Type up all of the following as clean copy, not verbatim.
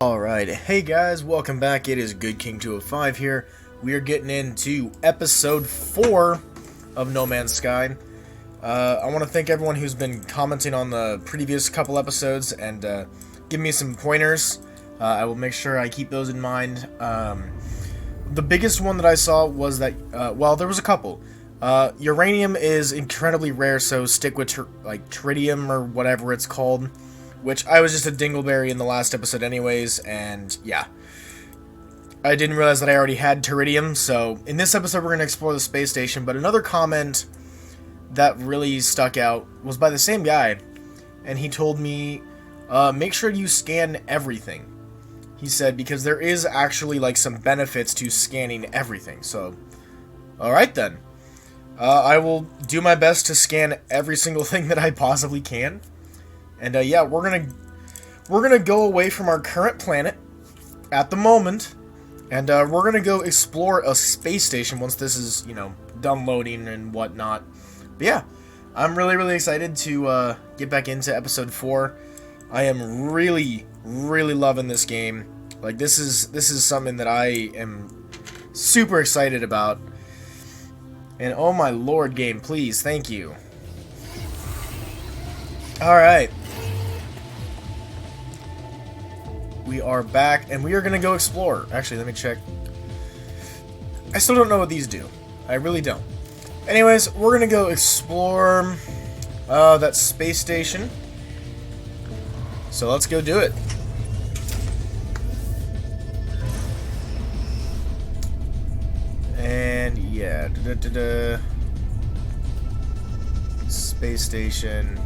Alright, hey guys, welcome back. It is Good King 205 here. We are getting into episode 4 of No Man's Sky. I want to thank everyone who's been commenting on the previous couple episodes and giving me some pointers. I will make sure I keep those in mind. The biggest one that I saw was that, well, there was a couple. Uranium is incredibly rare, so stick with tritium or whatever it's called. Which I was just a dingleberry in the last episode anyways, and yeah. I didn't realize that I already had Teridium, so in this episode we're going to explore the space station, but another comment that really stuck out was by the same guy, and he told me, make sure you scan everything. He said, because there is actually like some benefits to scanning everything, so alright then. I will do my best to scan every single thing that I possibly can. And yeah, we're gonna go away from our current planet at the moment, and we're gonna go explore a space station once this is, you know, done loading and whatnot. But yeah, I'm really excited to get back into episode 4. I am really loving this game. Like this is something that I am super excited about. And oh my lord, game, please, thank you. All right. We are back, and we are going to go explore. Actually, let me check. I still don't know what these do. I really don't. Anyways, we're going to go explore that space station. So let's go do it. And yeah, space station.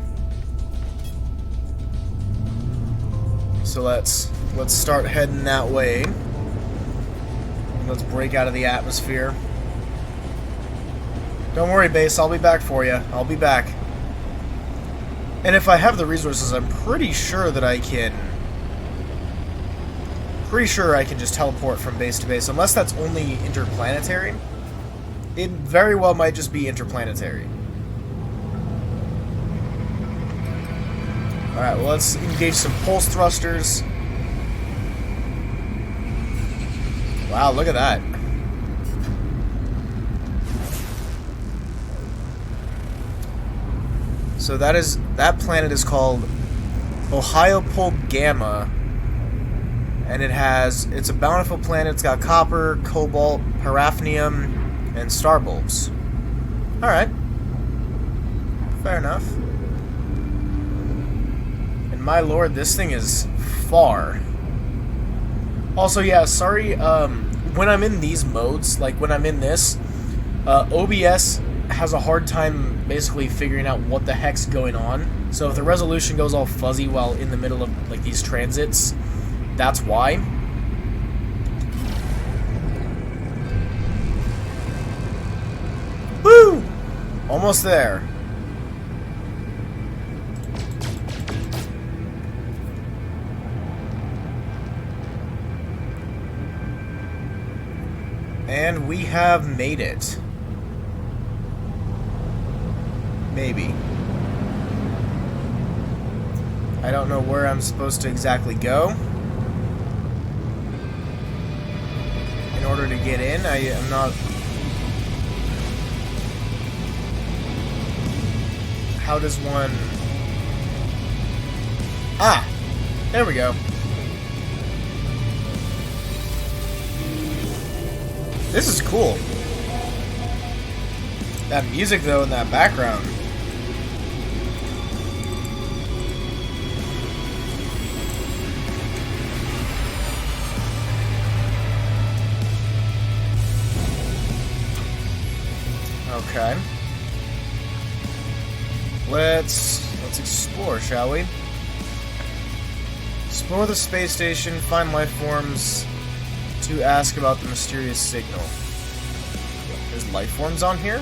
So let's start heading that way. Let's break out of the atmosphere. Don't worry, base, I'll be back for you. I'll be back. And if I have the resources, I'm pretty sure that I can... just teleport from base to base, unless that's only interplanetary. It very well might just be interplanetary. Alright, well, let's engage some pulse thrusters. Wow, look at that. So that planet is called Ohyopol Gamma. And it's a bountiful planet. It's got copper, cobalt, paraffinium, and star bulbs. Alright. Fair enough. My lord, this thing is far. Also, yeah, sorry, when I'm in these modes, like when I'm in this, OBS has a hard time basically figuring out what the heck's going on. So if the resolution goes all fuzzy while in the middle of, like, these transits, that's why. Woo! Almost there. And we have made it. Maybe. I don't know where I'm supposed to exactly go. In order to get in, I am not... How does one... Ah! There we go. This is cool. That music, though, in that background. Okay. Let's explore, shall we? Explore the space station, find life forms to ask about the mysterious signal. There's life forms on here?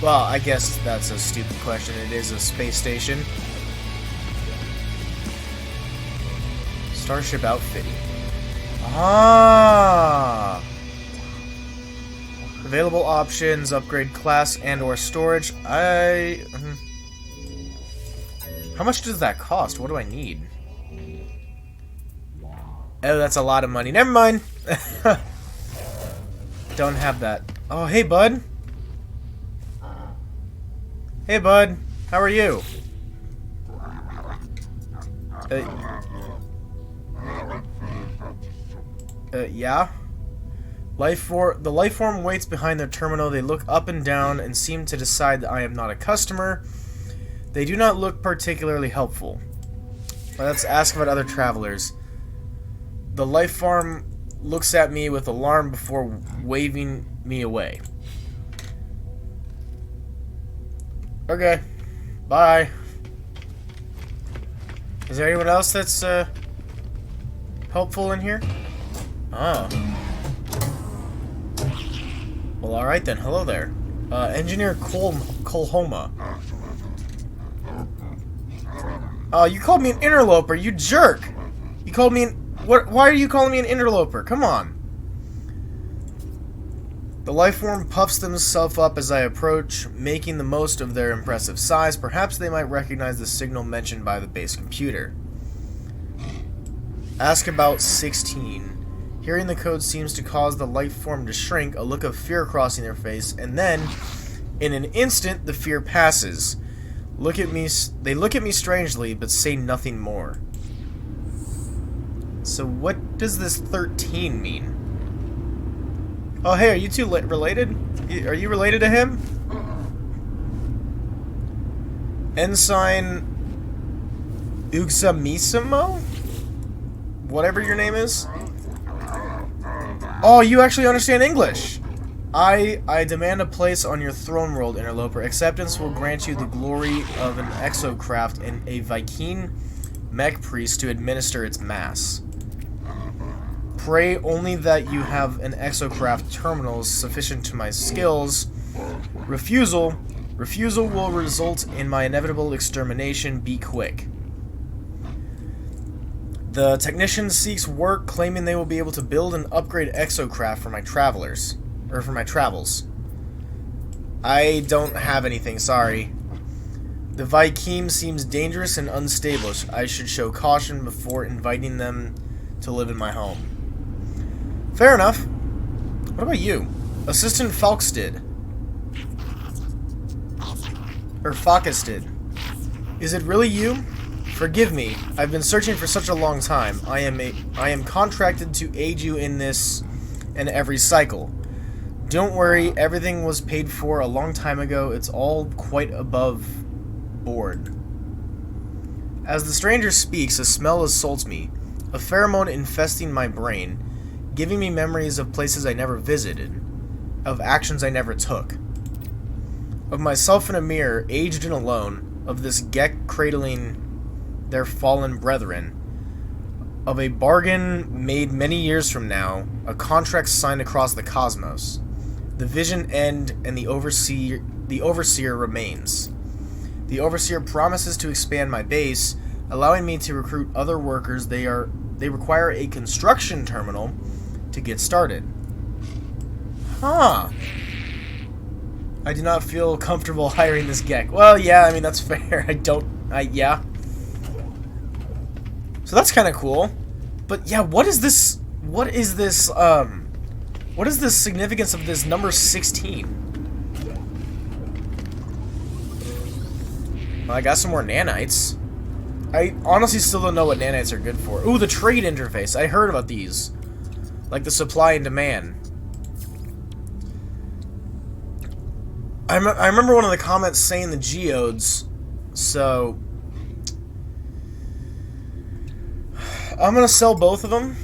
Well, I guess that's a stupid question. It is a space station. Starship outfitting. Ah! Available options, upgrade class and or storage. How much does that cost? What do I need? Oh, that's a lot of money. Never mind. Don't have that. Oh, hey, bud. Hey, bud. How are you? Yeah? The life form waits behind their terminal. They look up and down and seem to decide that I am not a customer. They do not look particularly helpful. Let's ask about other travelers. The life form looks at me with alarm before waving me away. Okay. Bye. Is there anyone else that's helpful in here? Oh. Well, alright then. Hello there. Engineer Colhoma. Oh, you called me an interloper, you jerk! You called me an... Why are you calling me an interloper? Come on. The lifeform puffs themselves up as I approach, making the most of their impressive size. Perhaps they might recognize the signal mentioned by the base computer. Ask about 16. Hearing the code seems to cause the lifeform to shrink, a look of fear crossing their face, and then, in an instant, the fear passes. They look at me strangely, but say nothing more. So what does this 13 mean? Oh, hey, are you two related? Are you related to him? Ensign Uxamisimo? Whatever your name is? Oh, you actually understand English! I demand a place on your throne world, interloper. Acceptance will grant you the glory of an exocraft and a Vy'keen mech priest to administer its mass. Pray only that you have an exocraft terminal sufficient to my skills. Refusal will result in my inevitable extermination. Be quick. The technician seeks work, claiming they will be able to build and upgrade exocraft for my travels. I don't have anything, sorry. The Vy'keen seems dangerous and unstable. I should show caution before inviting them to live in my home. Fair enough. What about you? Assistant Falkstead. Or Falkstead. Is it really you? Forgive me. I've been searching for such a long time. I am contracted to aid you in this and every cycle. Don't worry, everything was paid for a long time ago. It's all quite above board. As the stranger speaks, a smell assaults me, a pheromone infesting my brain, giving me memories of places I never visited, of actions I never took, of myself in a mirror, aged and alone, of this Gek cradling their fallen brethren, of a bargain made many years from now, a contract signed across the cosmos. The vision end, and the overseer remains. The overseer promises to expand my base, allowing me to recruit other workers. They require a construction terminal to get started. Huh. I do not feel comfortable hiring this Gek. Well, yeah, I mean, that's fair. Yeah. So that's kind of cool. But yeah, what is the significance of this number 16? Well, I got some more nanites. I honestly still don't know what nanites are good for. Ooh, the trade interface. I heard about these. Like the supply and demand. I remember one of the comments saying the geodes, so I'm gonna sell both of them.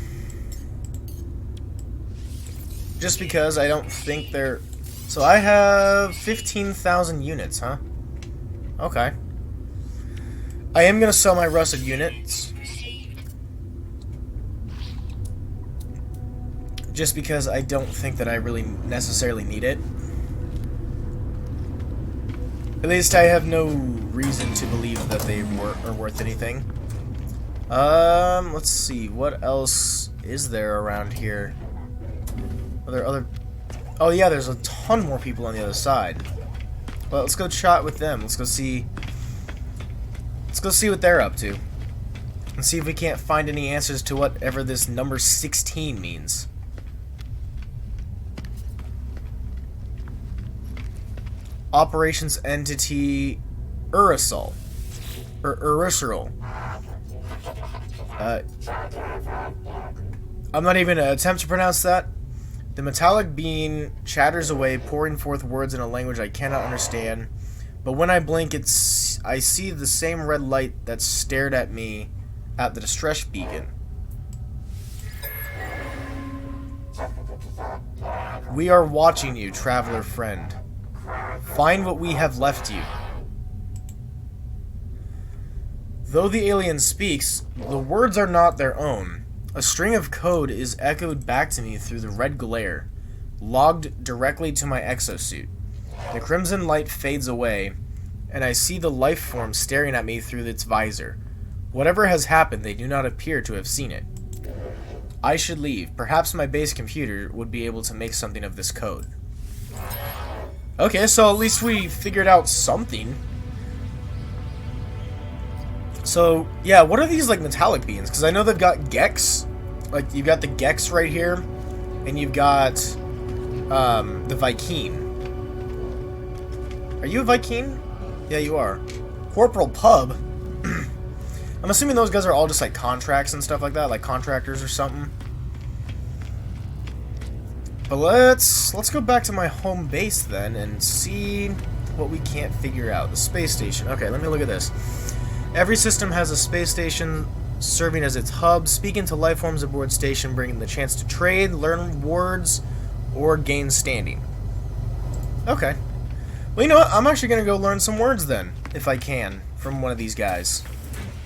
Just because I don't think they're... So I have 15,000 units, huh? Okay. I am gonna sell my rusted units. Just because I don't think that I really necessarily need it. At least I have no reason to believe that they are worth anything. Let's see. What else is there around here? Are there other... Oh yeah, there's a ton more people on the other side. Well, let's go chat with them. Let's go see what they're up to. and see if we can't find any answers to whatever this number 16 means. Operations Entity Urusal. Or Urusal. I'm not even gonna attempt to pronounce that. The metallic being chatters away, pouring forth words in a language I cannot understand. But when I blink, I see the same red light that stared at me at the distress beacon. We are watching you, traveler friend. Find what we have left you. Though the alien speaks, the words are not their own. A string of code is echoed back to me through the red glare, logged directly to my exosuit. The crimson light fades away, and I see the life form staring at me through its visor. Whatever has happened, they do not appear to have seen it. I should leave. Perhaps my base computer would be able to make something of this code. Okay, so at least we figured out something. So, yeah, what are these, like, metallic beings? Because I know they've got Gex. Like, you've got the Gex right here. And you've got, the Vy'keen. Are you a Vy'keen? Yeah, you are. Corporal Pub. I'm assuming those guys are all just, like, contracts and stuff like that. Like, contractors or something. But let's go back to my home base, then, and see what we can't figure out. The space station. Okay, let me look at this. Every system has a space station serving as its hub, speaking to life forms aboard station, bringing the chance to trade, learn words, or gain standing. Okay. Well, you know what? I'm actually going to go learn some words then, if I can, from one of these guys.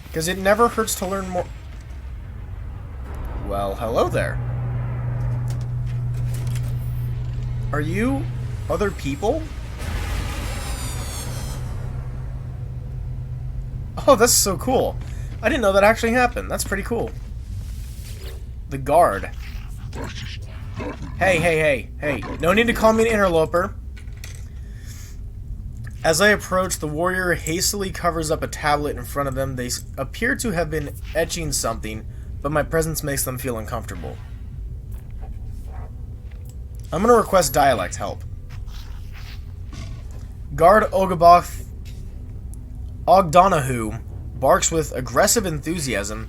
Because it never hurts to learn more. Well, hello there. Are you other people? Oh, that's so cool. I didn't know that actually happened. That's pretty cool. The guard. Hey. No need to call me an interloper. As I approach, the warrior hastily covers up a tablet in front of them. They appear to have been etching something, but my presence makes them feel uncomfortable. I'm going to request dialect help. Guard Ogaboth Ogdonahu barks with aggressive enthusiasm.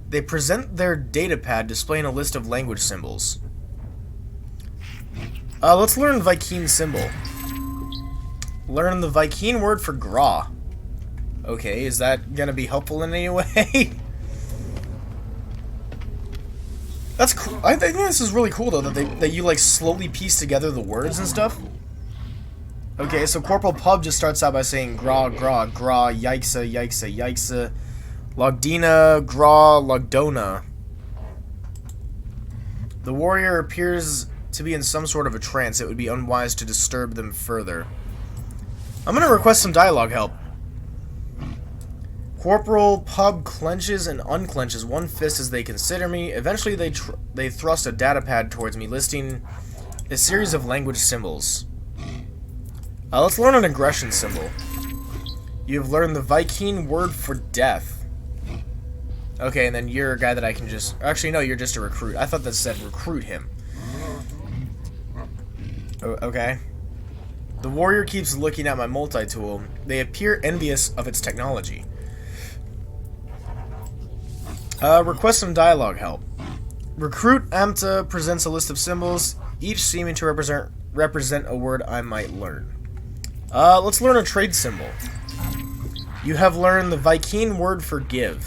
They present their datapad displaying a list of language symbols. Let's learn Vy'keen symbol. Learn the Vy'keen word for Gra. Okay, is that gonna be helpful in any way? That's cool. I think this is really cool though that you like slowly piece together the words and stuff. Okay, so Corporal Pub just starts out by saying Gra, yikesa, Logdina, Gra, Logdona. The warrior appears to be in some sort of a trance. It would be unwise to disturb them further. I'm gonna request some dialogue help. Corporal Pub clenches and unclenches one fist as they consider me. Eventually they thrust a datapad towards me, listing a series of language symbols. Let's learn an aggression symbol. You've learned the Vy'keen word for death. Okay, and then you're a guy that I can just... Actually, no, you're just a recruit. I thought that said recruit him. Okay. The warrior keeps looking at my multi-tool. They appear envious of its technology. Request some dialogue help. Recruit Amta presents a list of symbols, each seeming to represent a word I might learn. Let's learn a trade symbol. You have learned the Vy'keen word for give.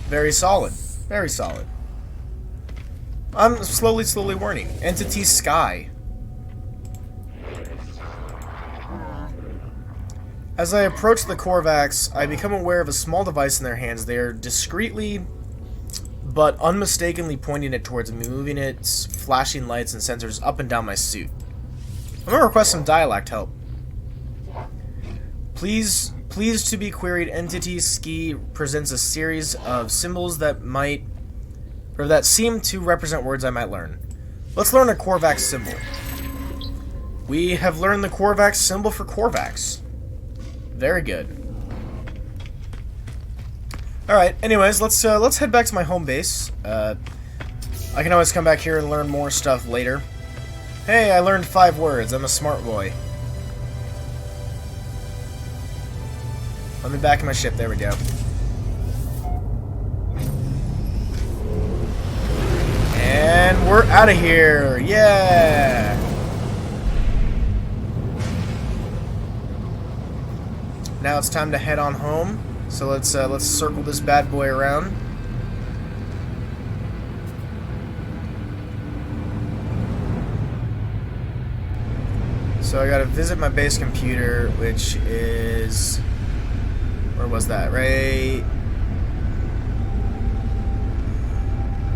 Very solid. Very solid. I'm slowly learning. Entity Sky. As I approach the Korvax, I become aware of a small device in their hands. They are discreetly but unmistakably pointing it towards me, moving its flashing lights and sensors up and down my suit. I'm gonna request some dialect help. Please to be queried. Entity Ski presents a series of symbols that seem to represent words I might learn. Let's learn a Korvax symbol. We have learned the Korvax symbol for Korvax. Very good. Alright, anyways, let's head back to my home base. I can always come back here and learn more stuff later. Hey, I learned 5 words. I'm a smart boy. Let me back in my ship. There we go. And we're out of here. Yeah. Now it's time to head on home. So let's circle this bad boy around. So I gotta visit my base computer, which is... where was that? Right...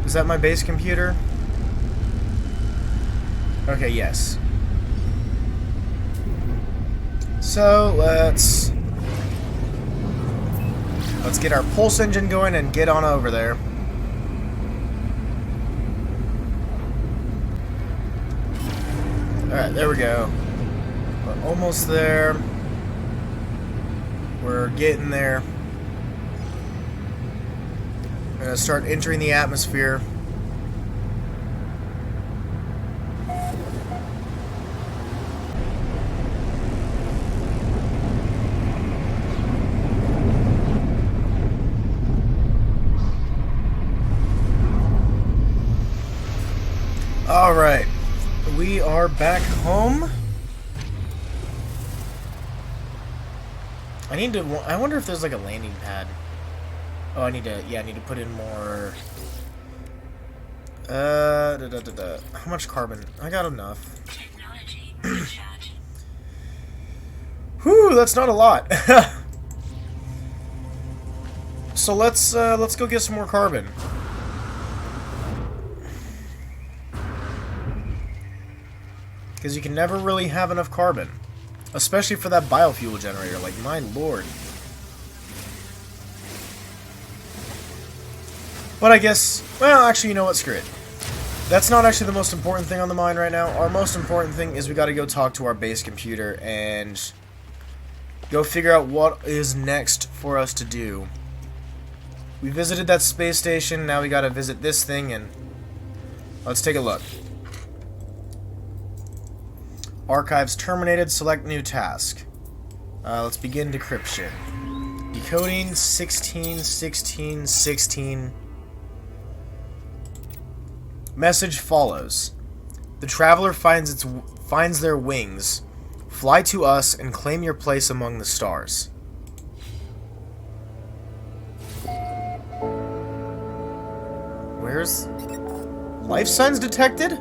is that my base computer? Okay, yes. So let's get our pulse engine going and get on over there. Alright, there we go. We're almost there. We're getting there. We're gonna start entering the atmosphere. Alright, we are back home. I wonder if there's like a landing pad. Oh, I need to put in more. How much carbon? I got enough. Whew, that's not a lot. So let's go get some more carbon. Because you can never really have enough carbon. Especially for that biofuel generator, like, my lord. But I guess, well, actually, you know what, screw it. That's not actually the most important thing on the mind right now. Our most important thing is we gotta go talk to our base computer and go figure out what is next for us to do. We visited that space station, now we gotta visit this thing, and let's take a look. Archives terminated. Select new task. Let's begin decryption. Decoding 16, 16, 16. Message follows. The traveler finds their wings. Fly to us and claim your place among the stars. Where's life signs detected?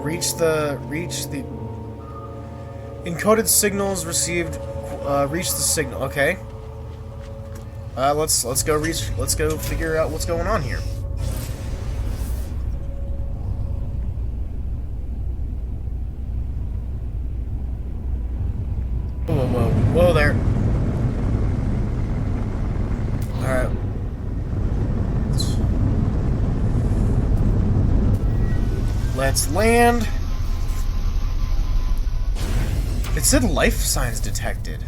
Reach the encoded signals received. Reach the signal. Okay. Let's go figure out what's going on here. Whoa there. All right. Let's land. It said life signs detected.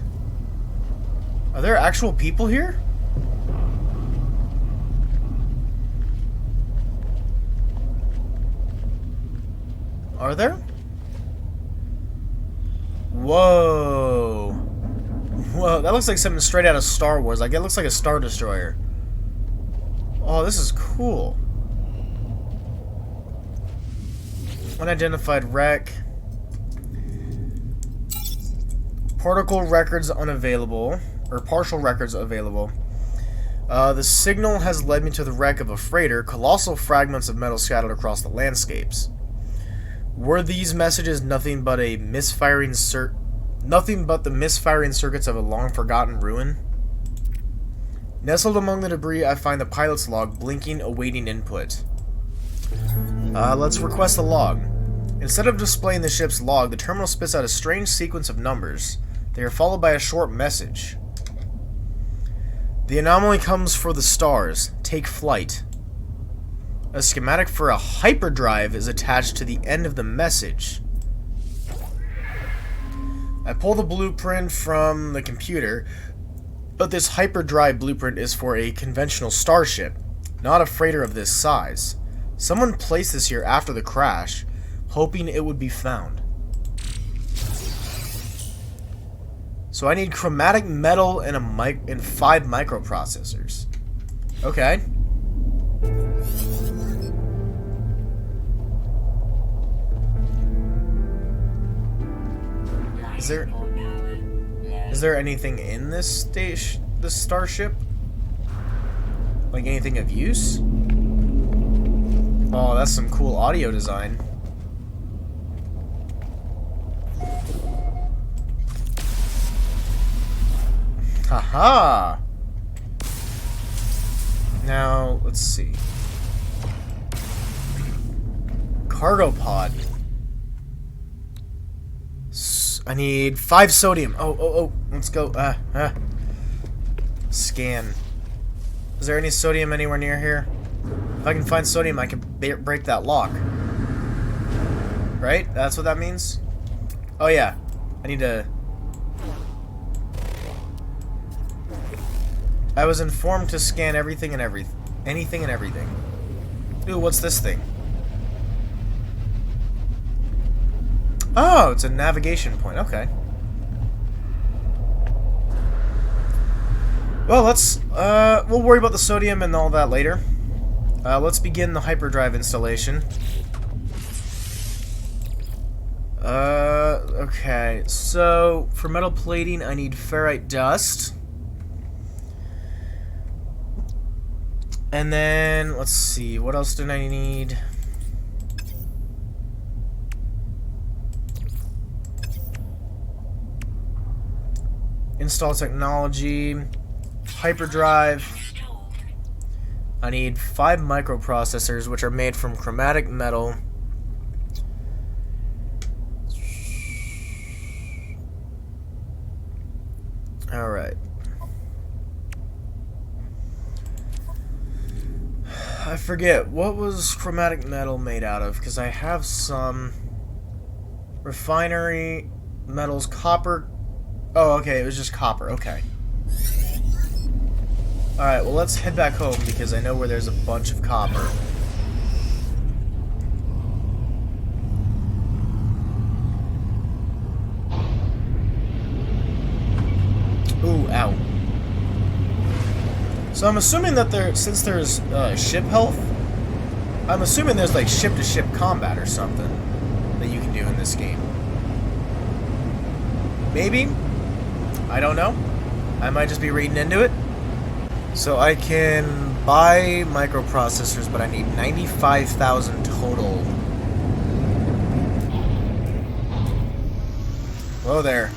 Are there actual people here? Are there? Whoa. Whoa, that looks like something straight out of Star Wars. Like, it looks like a Star Destroyer. Oh, this is cool. Unidentified wreck. Particle records unavailable. Or partial records available. The signal has led me to the wreck of a freighter. Colossal fragments of metal scattered across the landscapes. Were these messages nothing but the misfiring circuits of a long-forgotten ruin? Nestled among the debris, I find the pilot's log, blinking, awaiting input. Let's request a log. Instead of displaying the ship's log, the terminal spits out a strange sequence of numbers. They are followed by a short message. The anomaly comes for the stars. Take flight. A schematic for a hyperdrive is attached to the end of the message. I pull the blueprint from the computer, but this hyperdrive blueprint is for a conventional starship, not a freighter of this size. Someone placed this here after the crash, hoping it would be found. So I need chromatic metal and 5 microprocessors. Okay. Is there anything in this starship? Like anything of use? Oh, that's some cool audio design. Haha! Now, let's see. Cargo pod. I need 5 sodium. Oh. Let's go. Scan. Is there any sodium anywhere near here? If I can find sodium, I can break that lock. Right? That's what that means? Oh, yeah. I need to... I was informed to scan anything and everything. Ooh, what's this thing? Oh, it's a navigation point. Okay. Well, we'll worry about the sodium and all that later. Let's begin the hyperdrive installation. Okay. So, for metal plating, I need ferrite dust. And then, let's see, what else did I need? Install technology, hyperdrive. I need 5 microprocessors, which are made from chromatic metal. Alright. I forget, what was chromatic metal made out of? Because I have some refinery metals, copper. Oh, okay, it was just copper, okay. Alright, well, let's head back home because I know where there's a bunch of copper. Ooh, ow. So I'm assuming that since there's ship health, I'm assuming there's like ship-to-ship combat or something that you can do in this game. Maybe? I don't know. I might just be reading into it. So I can buy microprocessors, but I need 95,000 total. Whoa there.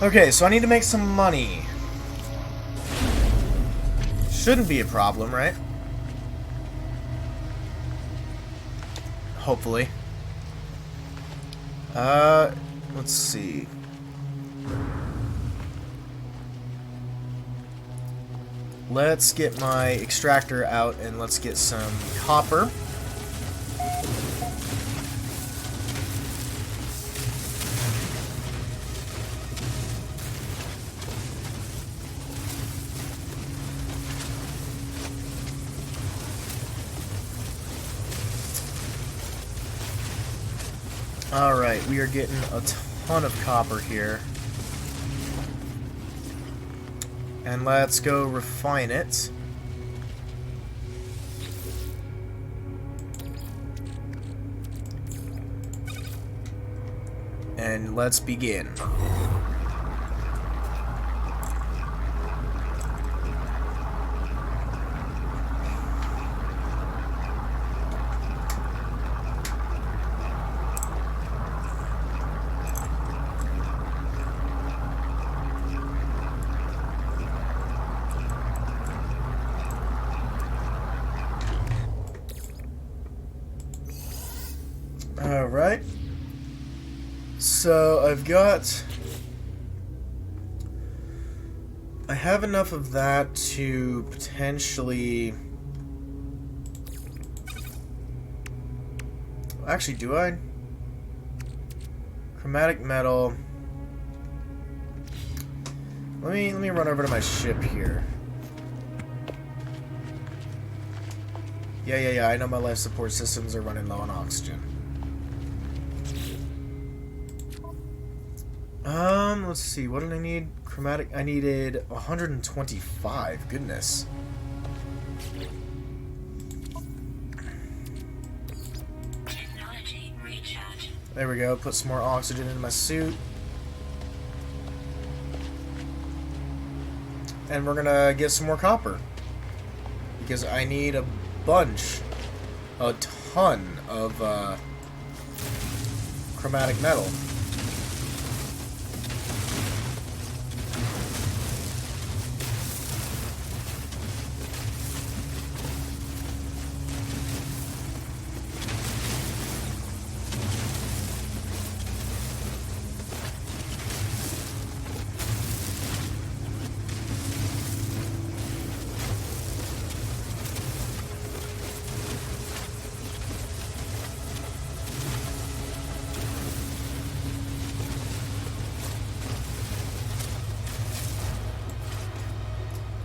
Okay, so I need to make some money. Shouldn't be a problem, right? Hopefully. Let's see. Let's get my extractor out and let's get some copper. Alright, we are getting a ton of copper here. And let's go refine it. And let's begin. Alright. So I have enough of that to potentially... Actually, do I? Chromatic metal. Let me run over to my ship here. Yeah, I know my life support systems are running low on oxygen. Let's see, what did I need? Chromatic, I needed 125, goodness. Technology recharge. There we go, put some more oxygen in my suit. And we're gonna get some more copper. Because I need a ton of chromatic metal.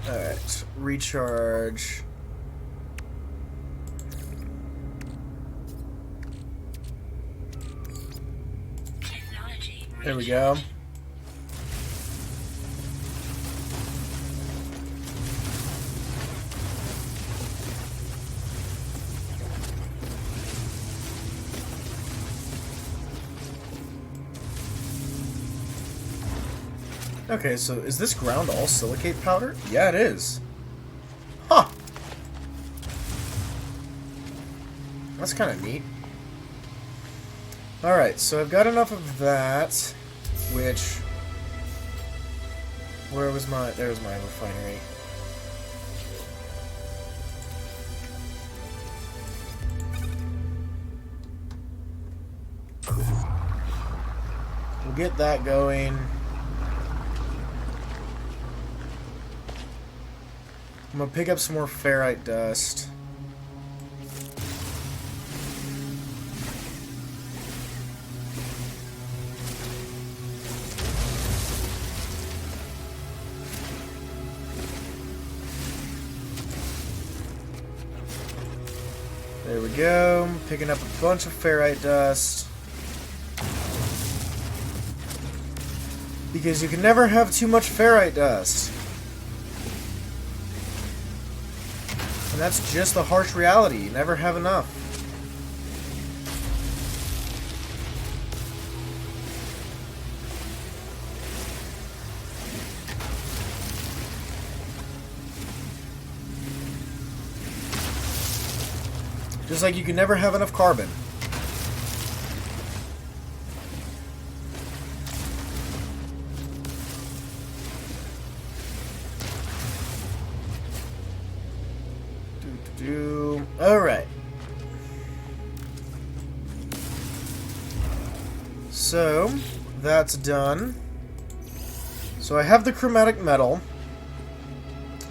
Alright, recharge. Technology There we go. Okay, so is this ground all silicate powder? Yeah, it is. Huh. That's kind of neat. Alright, so I've got enough of that, which... Where was my... There was my refinery. We'll get that going. I'm gonna pick up some more ferrite dust. There we go. Picking up a bunch of ferrite dust. Because you can never have too much ferrite dust. And that's just the harsh reality. You never have enough. Just like you can never have enough carbon. Alright. So, that's done. So I have the chromatic metal.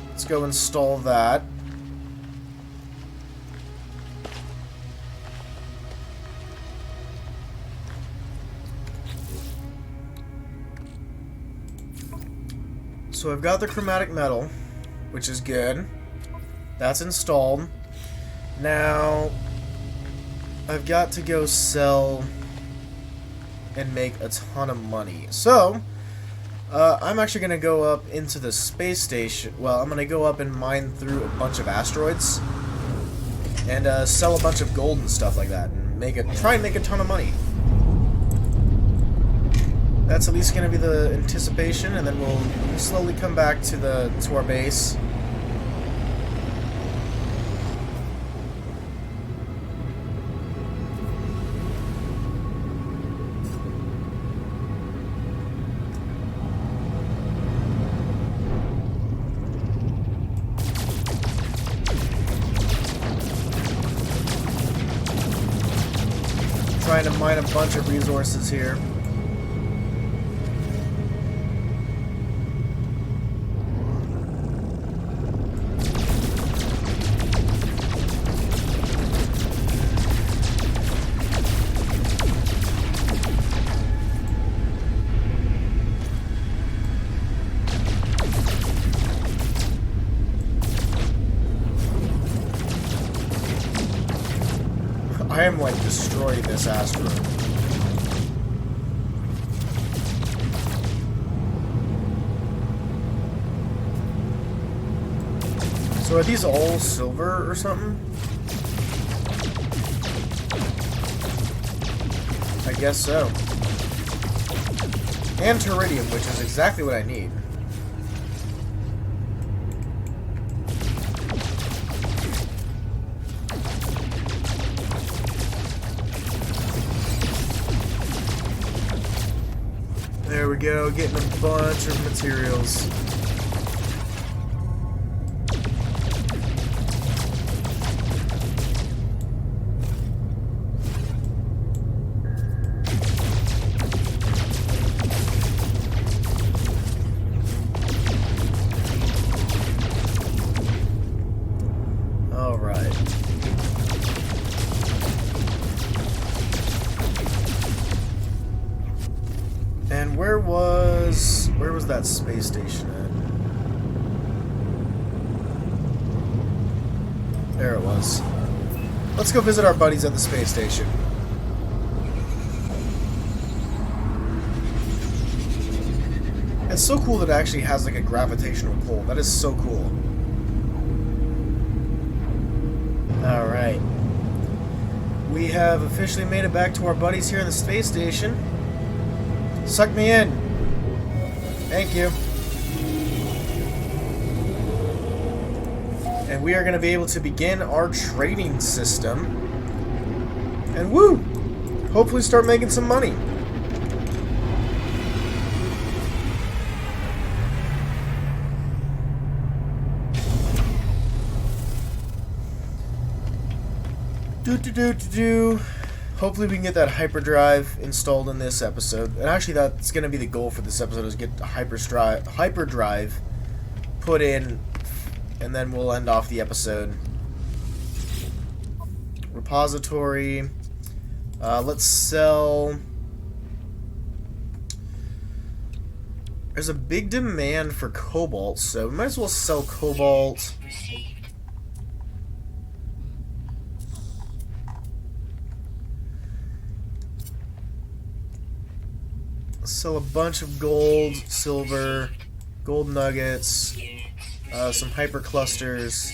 Let's go install that. So I've got the chromatic metal, which is good. That's installed. Now, I've got to go sell and make a ton of money. So, I'm actually going to go up into the space station. Well, I'm going to go up and mine through a bunch of asteroids and sell a bunch of gold and stuff like that, and try and make a ton of money. That's at least going to be the anticipation, and then we'll slowly come back to our base. Trying to mine a bunch of resources here. I am, like, destroying this asteroid. So are these all silver or something? I guess so. And Teridium, which is exactly what I need. There we go, getting a bunch of materials. Alright. And where was that space station at? There it was. Let's go visit our buddies at the space station. It's so cool that it actually has like a gravitational pull. That is so cool. Alright. We have officially made it back to our buddies here in the space station. Suck me in. Thank you. And we are going to be able to begin our trading system. And woo! Hopefully start making some money. Hopefully we can get that hyperdrive installed in this episode. And actually that's going to be the goal for this episode, is get the hyperdrive put in, and then we'll end off the episode. Repository. Let's sell. There's a big demand for cobalt, so we might as well sell cobalt. Sell a bunch of gold, silver, gold nuggets, some hyper clusters.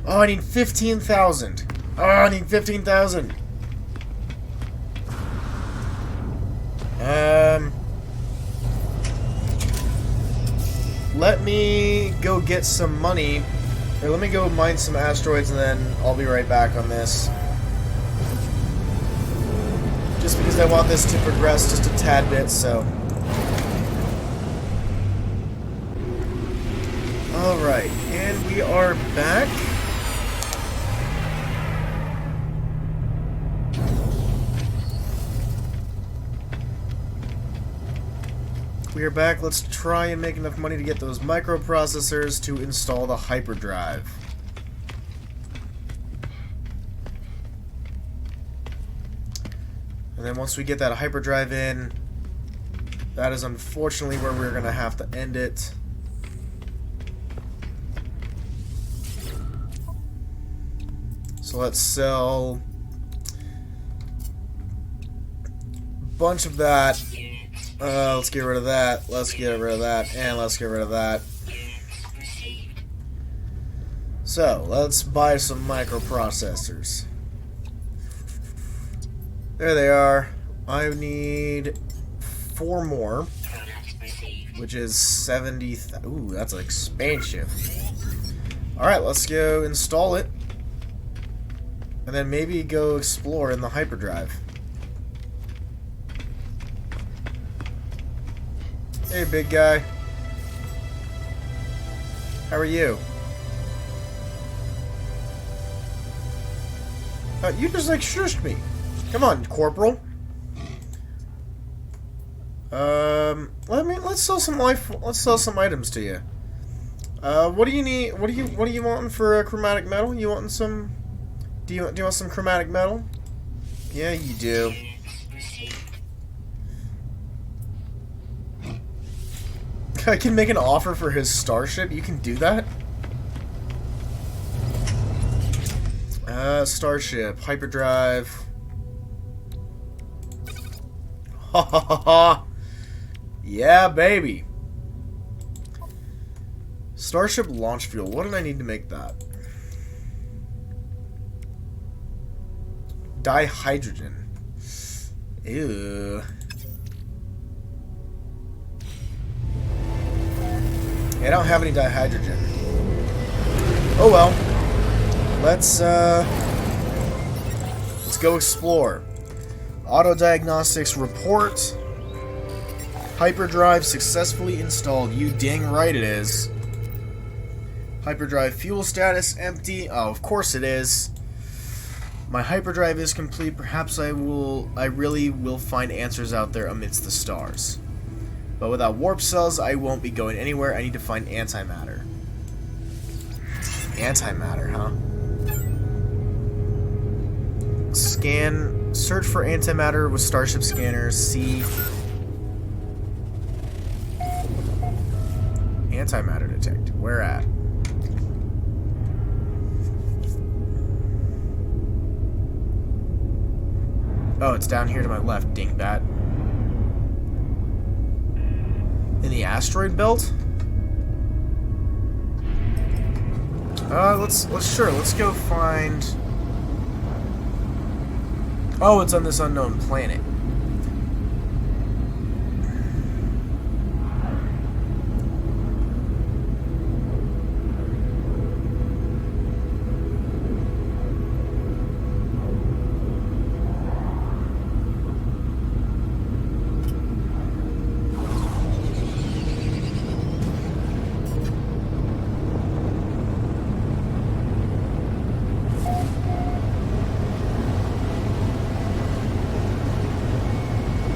Oh, I need 15,000. Oh, I need 15,000. Let me go get some money. Or let me go mine some asteroids, and then I'll be right back on this. Just because I want this to progress just a tad bit, so. Alright, and we are back. We are back. Let's try and make enough money to get those microprocessors to install the hyperdrive. And then once we get that hyperdrive in, that is unfortunately where we're going to have to end it. So let's sell a bunch of that. Let's get rid of that. Let's get rid of that. And let's get rid of that. So, let's buy some microprocessors. There they are. I need 4 more, which is 70. Ooh, that's an expansion. Alright, let's go install it. And then maybe go explore in the hyperdrive. Hey, big guy. How are you? You just like shushed me. Come on, Corporal. Let's sell some let's sell some items to you. What do you need? What do you want for chromatic metal? You want some? Do you want some chromatic metal? Yeah, you do. I can make an offer for his starship. You can do that? Starship, hyperdrive. Ha ha ha ha! Yeah, baby! Starship launch fuel. What did I need to make that? Dihydrogen. Ew. I don't have any dihydrogen. Oh well. Let's go explore. Auto diagnostics report. Hyperdrive successfully installed. You dang right it is. Hyperdrive fuel status empty. Oh, of course it is. My hyperdrive is complete. Perhaps I really will find answers out there amidst the stars. But without warp cells, I won't be going anywhere. I need to find antimatter. Antimatter, huh? Search for antimatter with Starship scanners. See. Antimatter detected. Where at? Oh, it's down here to my left, dingbat. In the asteroid belt? Let's go find. Oh, it's on this unknown planet.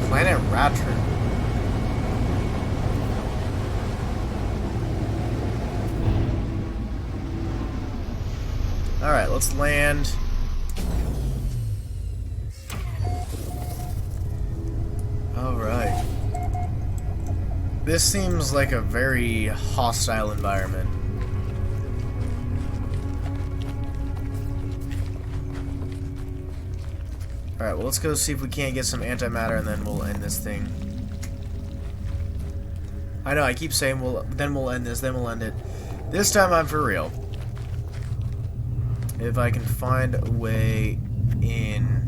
Planet Raptor. Alright, let's land. Alright. This seems like a very hostile environment. Alright, well let's go see if we can't get some antimatter and then we'll end this thing. I know, I keep saying then we'll end this, then we'll end it. This time I'm for real. If I can find a way in.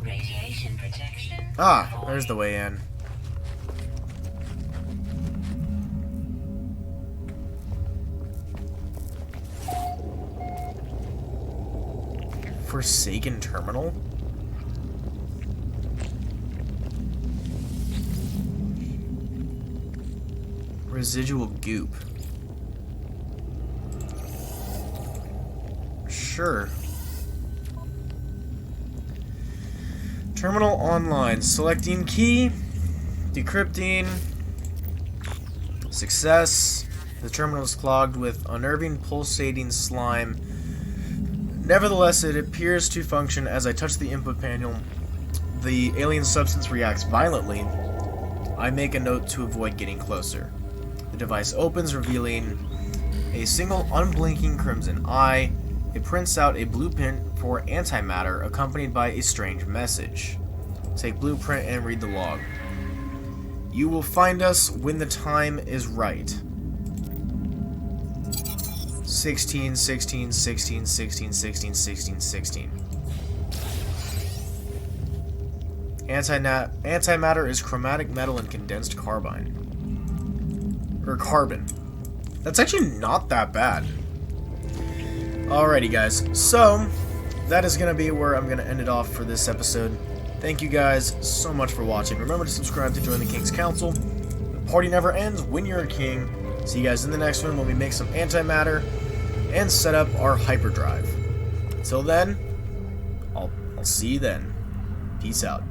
Radiation protection. Ah, there's the way in. Forsaken terminal? Residual goop. Sure. Terminal online. Selecting key. Decrypting. Success. The terminal is clogged with unnerving pulsating slime. Nevertheless, it appears to function. As I touch the input panel, the alien substance reacts violently. I make a note to avoid getting closer. The device opens, revealing a single unblinking crimson eye. It prints out a blueprint for antimatter, accompanied by a strange message. Take blueprint and read the log. You will find us when the time is right. 16, 16, 16, 16, 16, 16, 16. Antimatter is chromatic metal and condensed carbon. Or carbon. That's actually not that bad. Alrighty guys, so that is going to be where I'm going to end it off for this episode. Thank you guys so much for watching. Remember to subscribe to join the King's Council. The party never ends when you're a king. See you guys in the next one when we make some antimatter and set up our hyperdrive. Until then, I'll see you then. Peace out.